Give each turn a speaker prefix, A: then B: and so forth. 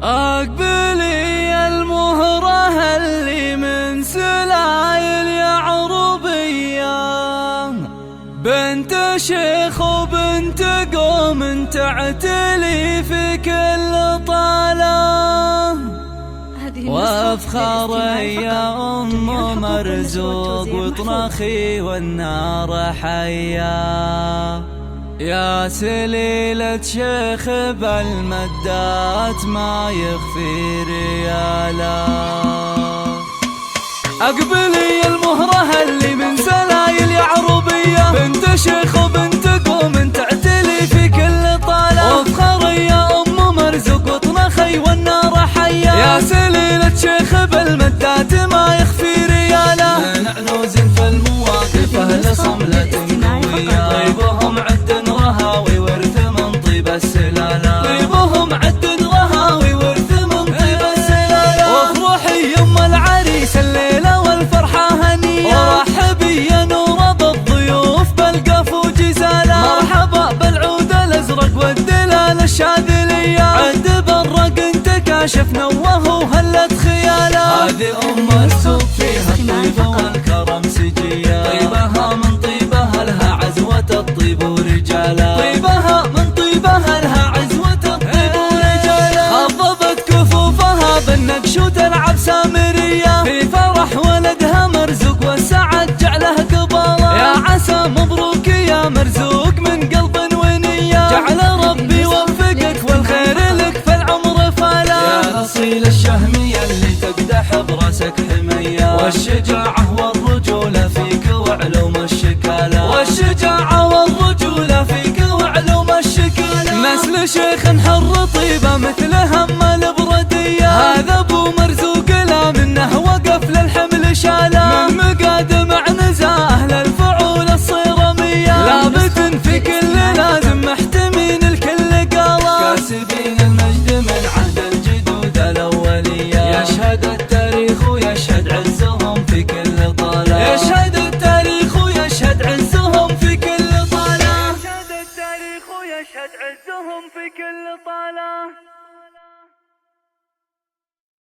A: أقبلي المهرة اللي من سلايل يعربية، بنت شيخ وبنت قوم تعتلي في كل طالة، وافخر يا أم مرزوق وطنخي والنار حيا، يا سليلة شيخ بالمدات ما يخفي ريالا. أقبلي المهرة اللي من سلايل يعربية، بنت شيخ وبنت قوم تعتلي في كل طالة، وافخر يا أم مرزوق وطنخي والنار حيا، يا سليلة شيخ بالمدات ما يخفي ريالا. من عنوز في المواقف أهل صملة قوية، طيبهم عد رهاوي ورث من طيب السلالة، طيبهم عد رهاوي ورث من طيب السلالة. وافرحي يم العريس الليلة والفرحة هنية، ورحبي يا نور بالضيوف بالقف وجزالة، مرحبا بالعود الأزرق والدلال الشاذلية، عد برق انت كاشف نوه وهلت خياله. هذه أم السوق فيها الطيبة والكرم سجية، طيبها من طيبها لها عزوة الطيب ورجاله، طيبها من طيبها لها عزوة الطيب ورجاله. خضبت كفوفها بالنقش وتلعب سامرية، في فرح ولدها مرزوق والسعد جعله قباله، يا عسى مبروك يا مرزوق من قلب ونية، جعل ربي يوفقك والخير لك في العمر فالا. يا أصيل الشهمية اللي تقدح براسك حمية، والشجاعة والرجولة فيك وعلوم الشكالة، والشجاعة والرجولة فيك وعلوم الشكالة. نسل شيخ حر طيبة مثل هم البردية، هذا ابو مرزوق لا منه وقف للحمل شاله، من مقادم عنزاه للفعول الصيرمية، لابث في كل لازم محتمين الكل قاله، كاسبين المجد من عهد الجدود الأولية، يشهد التاريخ ويشهد عزهم في كل طالة، يشهد التاريخ ويشهد عزهم في كل طالة، يشهد التاريخ ويشهد عزهم في كل طالة.